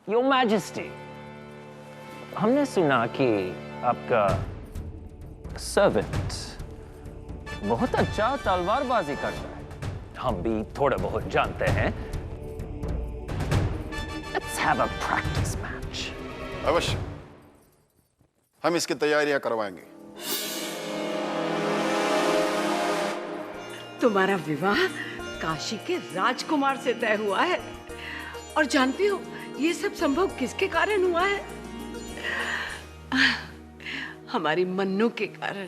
Your majesty, हमने सुना कि आपका सर्वेंट बहुत अच्छा तलवारबाजी करता है। हम भी थोड़ा बहुत जानते हैं। Let's have a practice match. अवश्य, हम इसकी तैयारियां करवाएंगे। तुम्हारा विवाह काशी के राजकुमार से तय हुआ है, और जानती हो ये सब संभव किसके कारण हुआ है? हमारी मन्नू के कारण।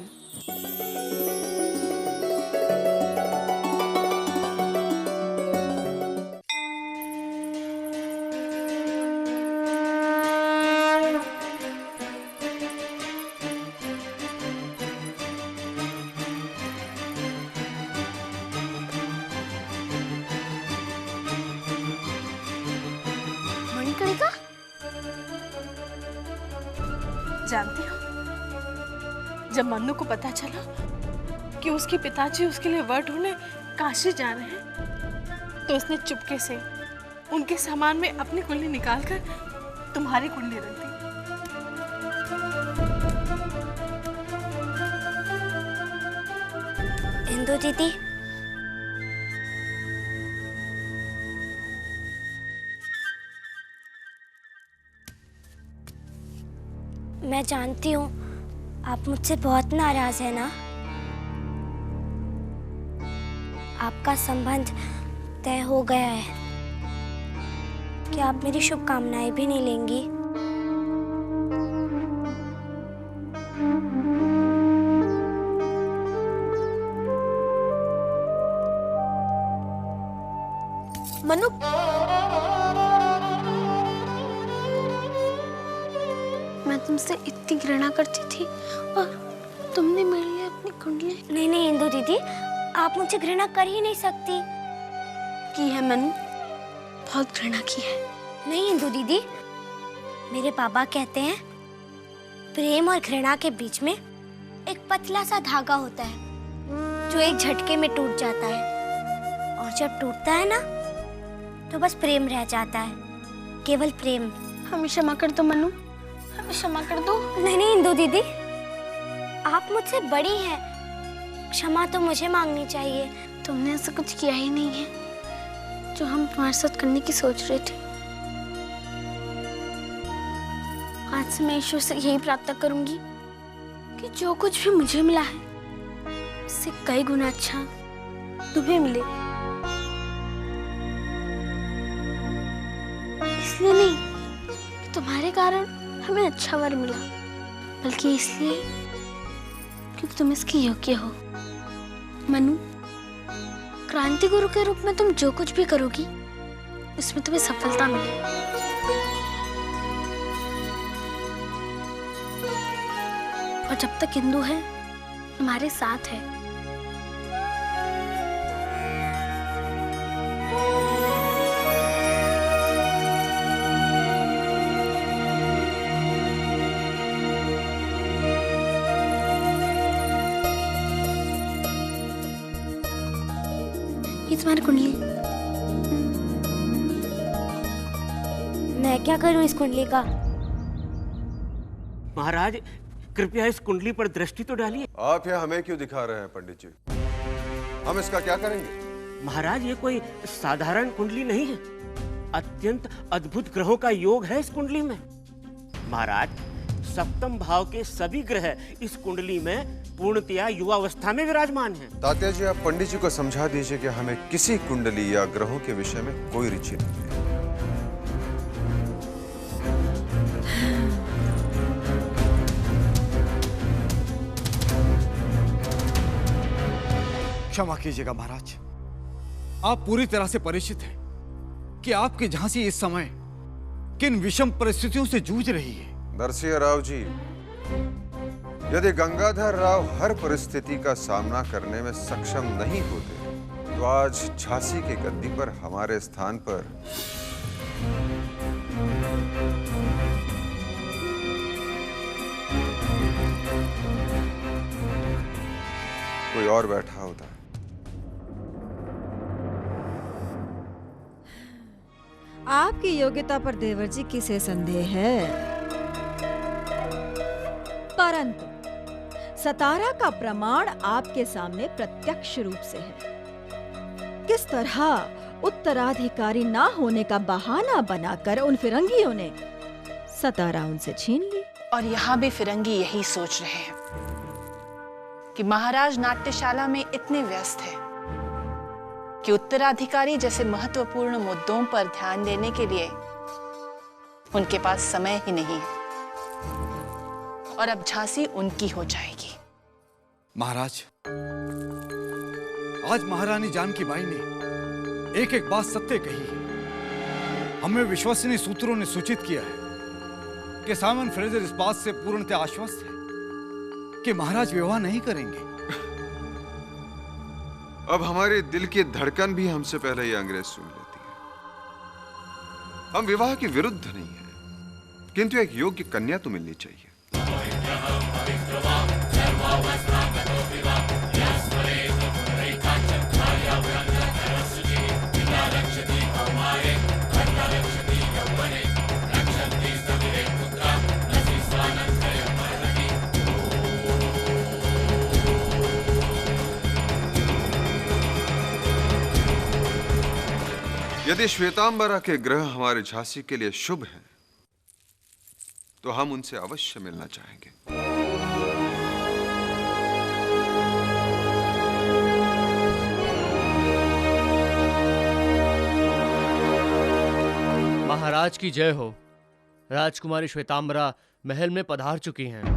मणिकर्णिका, जानती हो जब मन्नू को पता चला कि उसके पिताजी उसके लिए वर ढूंढने काशी जा रहे हैं, तो उसने चुपके से उनके सामान में अपनी कुंडली निकालकर तुम्हारी कुंडली रख दी। इंदु दीदी, मैं जानती हूँ आप मुझसे बहुत नाराज है ना। आपका संबंध तय हो गया है। क्या आप मेरी शुभकामनाएं भी नहीं लेंगी? मन्नू, मैं तुमसे इतनी घृणा करती थी और तुमने मेरे लिए अपनी कुंडली। नहीं नहीं इंदु दीदी, आप मुझे घृणा कर ही नहीं सकती। की है मनु, बहुत घृणा की है। नहीं इंदु दीदी, मेरे पापा कहते हैं प्रेम और घृणा के बीच में एक पतला सा धागा होता है जो एक झटके में टूट जाता है, और जब टूटता है ना तो बस प्रेम रह जाता है, केवल प्रेम। हमें क्षमा कर दो मनु, हमें क्षमा कर दो। नहीं नहीं इंदु दीदी, आप मुझसे बड़ी हैं, क्षमा तो मुझे मांगनी चाहिए। तुमने ऐसा कुछ किया ही नहीं है जो हम तुम्हारे साथ करने की सोच रहे थे। आज से मैं ईश्वर से यही प्रार्थना करूंगी कि जो कुछ भी मुझे मिला है उससे कई गुना अच्छा तुम्हें मिले। इसलिए नहीं कि तुम्हारे कारण हमें अच्छा वर मिला, बल्कि इसलिए क्योंकि तुम इसके योग्य हो। मनु, क्रांति गुरु के रूप में तुम जो कुछ भी करोगी उसमें तुम्हें सफलता मिलेगी। और जब तक हिंदू है हमारे साथ है। ये तुम्हारी कुंडली। मैं क्या करूं इस कुंडली का? महाराज, कृपया इस कुंडली पर दृष्टि तो डालिए। आप यह हमें क्यों दिखा रहे हैं पंडित जी? हम इसका क्या करेंगे? महाराज, ये कोई साधारण कुंडली नहीं है, अत्यंत अद्भुत ग्रहों का योग है इस कुंडली में। महाराज, सप्तम भाव के सभी ग्रह इस कुंडली में पूर्णतया युवावस्था में विराजमान हैं। तात्या जी, आप पंडित जी को समझा दीजिए कि हमें किसी कुंडली या ग्रहों के विषय में कोई रुचि नहीं है। क्षमा कीजिएगा महाराज, आप पूरी तरह से परिचित हैं कि आपकी झांसी इस समय किन विषम परिस्थितियों से जूझ रही है। नरसिंह राव जी, यदि गंगाधर राव हर परिस्थिति का सामना करने में सक्षम नहीं होते तो आज झांसी की गद्दी पर हमारे स्थान पर कोई और बैठा होता। आपकी योग्यता पर देवर जी किसे संदेह है, परंतु सतारा का प्रमाण आपके सामने प्रत्यक्ष रूप से है। किस तरह उत्तराधिकारी ना होने का बहाना बनाकर उन फिरंगियों ने सतारा उनसे छीन ली। और यहाँ भी फिरंगी यही सोच रहे हैं कि महाराज नाट्यशाला में इतने व्यस्त हैं कि उत्तराधिकारी जैसे महत्वपूर्ण मुद्दों पर ध्यान देने के लिए उनके पास समय ही नहीं है, और अब झांसी उनकी हो जाएगी। महाराज, आज महारानी जानकी बाई ने एक एक बात सत्य कही है। हमें विश्वसनीय सूत्रों ने सूचित किया है कि साइमन फ्रेजर इस बात से पूर्णतः आश्वस्त है कि महाराज विवाह नहीं करेंगे। अब हमारे दिल की धड़कन भी हमसे पहले ये अंग्रेज सुन लेती है। हम विवाह के विरुद्ध नहीं है, किंतु एक योग्य कन्या तो मिलनी चाहिए। यदि श्वेतांबरा के ग्रह हमारे झांसी के लिए शुभ हैं, तो हम उनसे अवश्य मिलना चाहेंगे। महाराज की जय हो। राजकुमारी श्वेतांबरा महल में पधार चुकी हैं।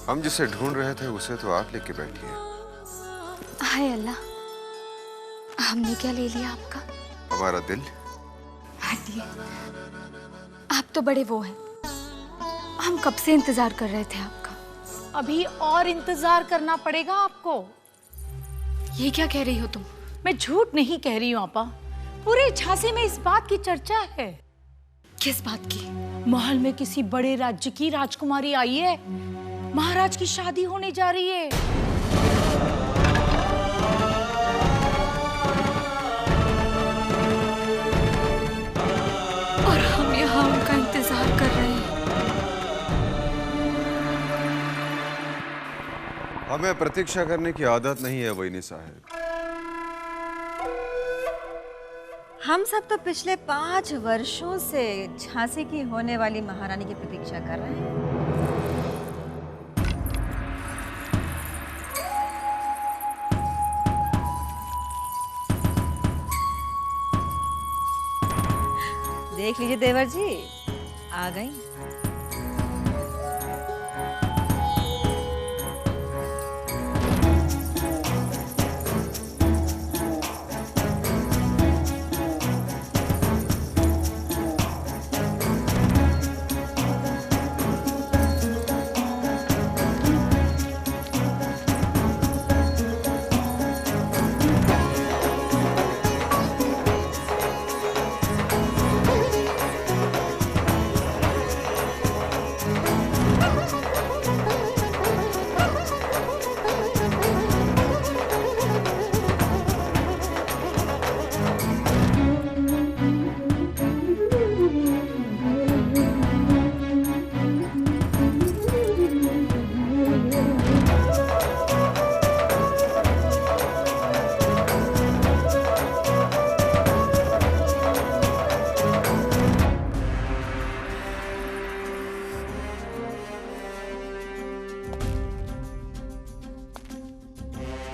हम जिसे ढूंढ रहे थे उसे तो आप लेके बैठी है। हाय अल्लाह, हमने क्या ले लिया आपका? हमारा दिल। हटिए, आप तो बड़े वो हैं। हम कब से इंतजार कर रहे थे आपका। अभी और इंतजार करना पड़ेगा आपको। ये क्या कह रही हो तुम? मैं झूठ नहीं कह रही हूँ आपा, पूरे झांसी में इस बात की चर्चा है। किस बात की? महल में किसी बड़े राज्य की राजकुमारी आई है, महाराज की शादी होने जा रही है। और हम यहाँ उनका इंतजार कर रहे हैं। हमें प्रतीक्षा करने की आदत नहीं है वैनी साहब। हम सब तो पिछले 5 वर्षों से झांसी की होने वाली महारानी की प्रतीक्षा कर रहे हैं। देख लीजिए देवर जी, आ गई।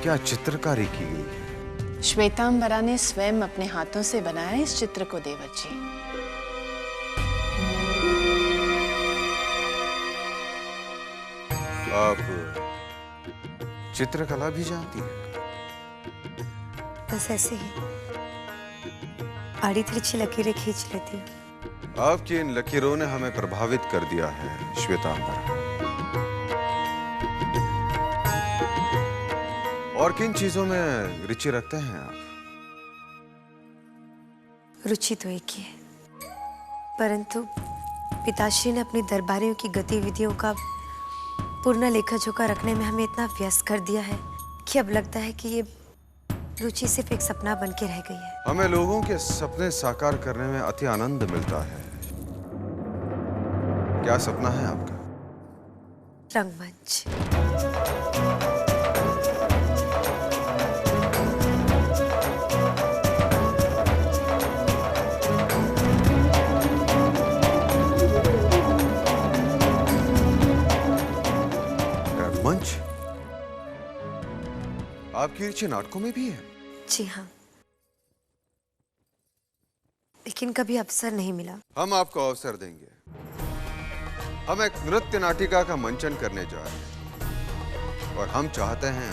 क्या चित्रकारी की गई है? श्वेतांबरा ने स्वयं अपने हाथों से बनाया इस चित्र को देवर जी। आप चित्रकला भी जानती हैं? बस ऐसे ही आड़ी तिरछी लकीरें खींच लेती हूँ। आपकी इन लकीरों ने हमें प्रभावित कर दिया है श्वेतांबरा। और किन चीजों में रुचि रखते हैं आप? रुचि तो एक ही है, परंतु पिताश्री ने अपनी दरबारियों की गतिविधियों का पूर्ण लेखा जोखा रखने में हमें इतना व्यस्त कर दिया है कि अब लगता है कि ये रुचि सिर्फ एक सपना बन के रह गई है। हमें लोगों के सपने साकार करने में अति आनंद मिलता है। क्या सपना है आपका? रंगमंच। रंगमंच? आपकी रुचि नाटकों में भी है? जी हाँ, लेकिन कभी अवसर नहीं मिला। हम आपको अवसर देंगे। हम एक नृत्य नाटिका का मंचन करने जा रहे हैं और हम चाहते हैं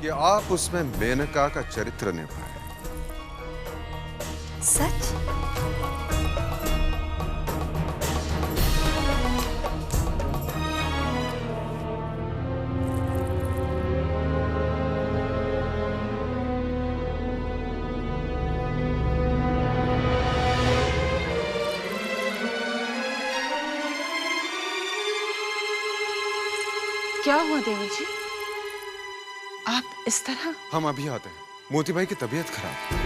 कि आप उसमें मेनका का चरित्र निभाएं। सच? क्या हुआ देवर जी? आप इस तरह? हम अभी आते हैं। मोती भाई की तबीयत खराब है।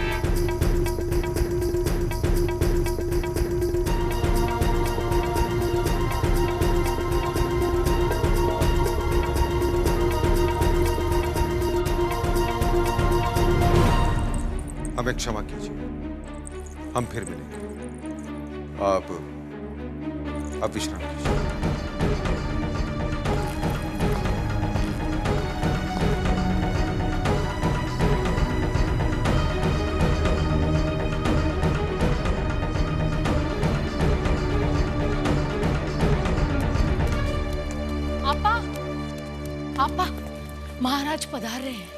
हमें क्षमा कीजिए, हम फिर मिलेंगे। आप विश्राम कीजिए। आपा, महाराज पधार रहे हैं।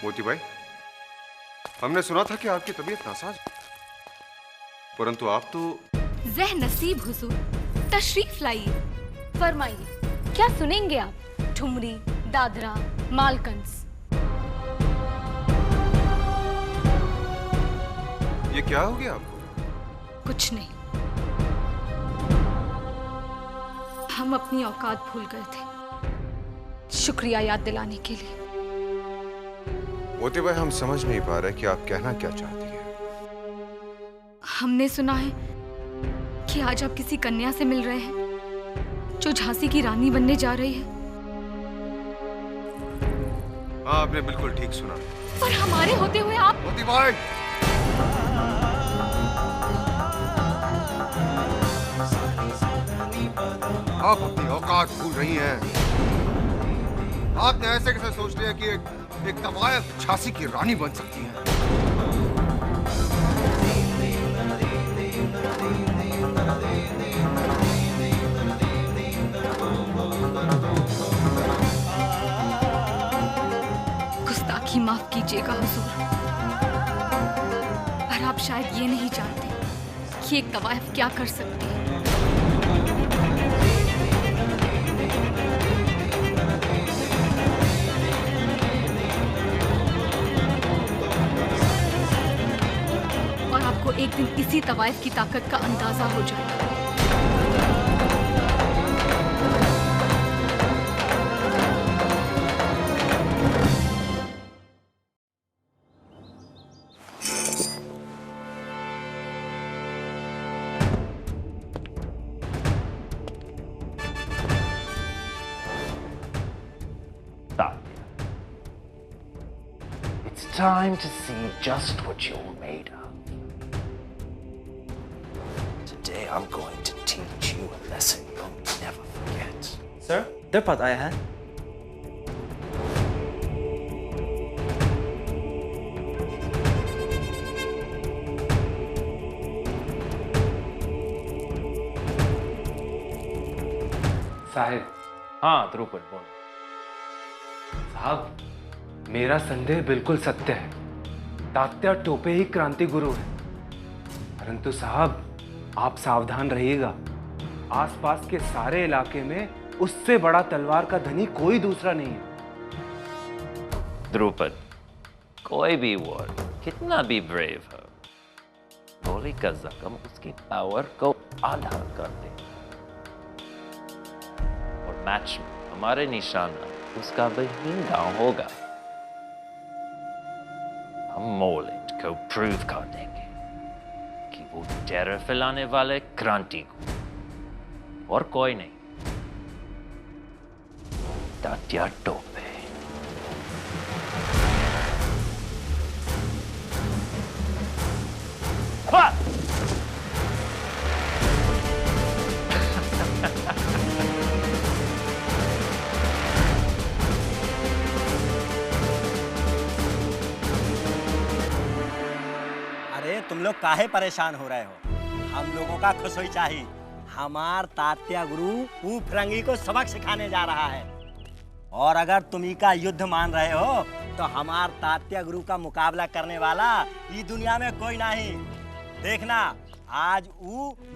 मोती भाई, हमने सुना था कि आपकी तबीयत नासाज, परंतु आप तो ज़ह नसीब हुजूर, तशरीफ लाइए, फरमाइए क्या सुनेंगे आप? ठुमरी, दादरा, मालकंस। ये क्या हो गया आपको? कुछ नहीं, हम अपनी औकात भूल गए थे। शुक्रिया याद दिलाने के लिए। मोती भाई, हम समझ नहीं पा रहे कि आप कहना क्या चाहती हैं। हमने सुना है कि आज आप किसी कन्या से मिल रहे हैं जो झांसी की रानी बनने जा रही है। हाँ, आपने बिल्कुल ठीक सुना। पर हमारे होते हुए आप मोती भाई, आप अपनी औकात भूल रही हैं। आपने ऐसे कैसे सोच लिया कि एक कवायद झांसी की रानी बन सकती है? गुस्ताखी माफ कीजिएगा हुजूर, पर आप शायद ये नहीं जानते कि एक तवायफ क्या कर सकती है। और आपको एक दिन इसी तवायफ की ताकत का अंदाजा हो जाएगा। It's time to see just what you're made of. Today I'm going to teach you a lesson you'll never forget. Sir, इधर पता आया है। साहिब। हाँ ध्रुपद बोल। साहब, मेरा संदेह बिल्कुल सत्य है। तात्या टोपे ही क्रांति गुरु है। परंतु साहब, आप सावधान रहिएगा। आसपास के सारे इलाके में उससे बड़ा तलवार का धनी कोई दूसरा नहीं है। ध्रुपद, कोई भी वर्ड कितना भी ब्रेव हो, गोली का जख्म उसकी पावर को आधा कर दे। और मैच में हमारे निशाना उसका बहीन गांव होगा। हम मोलेट को प्रूव कर देंगे कि वो टेरर फैलाने वाले क्रांति को और कोई नहीं, तात्या टोपे। तुम लोग काहे परेशान हो रहे हो? हम लोगों का खुश होई चाहिए। हमार तात्या गुरु फिरंगी को सबक सिखाने जा रहा है। और अगर तुम्ही का युद्ध मान रहे हो तो हमार तात्या गुरु का मुकाबला करने वाला इस दुनिया में कोई नहीं। देखना आज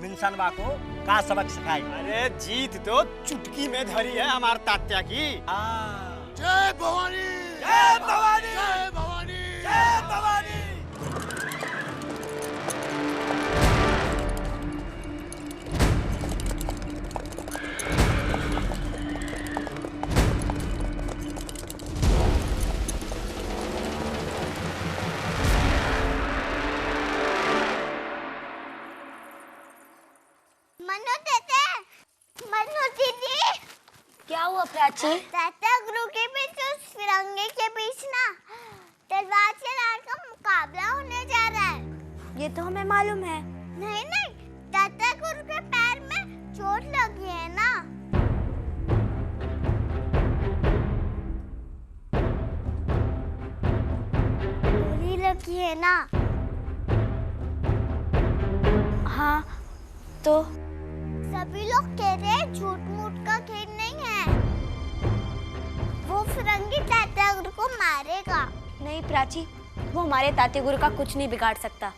मिनसनवा को का सबक सिखाई। अरे जीत तो चुटकी में धरी है हमार तात्या की। जय भवानी, जय भवानी, जय भवानी, जय भवानी। क्या हुआ प्राची? तात्या गुरु के बीच उस फिरंगी के बीच ना तलवार चलाने का मुकाबला होने जा रहा है। ये तो हमें मालूम है। नहीं नहीं, तात्या गुरु के पैर में चोट लगी है ना। गोली लगी है ना। हाँ तो सभी लोग कह रहे हैं झूठ मूठ का खेल नहीं है। वो फिरंगी तात्या गुरु को मारेगा। नहीं प्राची, वो हमारे तात्या गुरु का कुछ नहीं बिगाड़ सकता।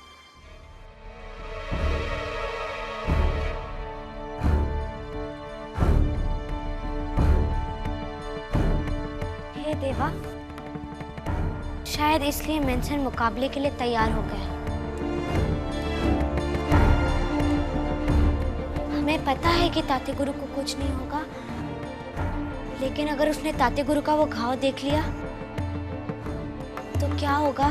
हे देवा, शायद इसलिए मेंशन मुकाबले के लिए तैयार हो गया। हमें पता है कि तात्या गुरु को कुछ नहीं होगा, लेकिन अगर उसने तात्या गुरु का वो घाव देख लिया तो क्या होगा?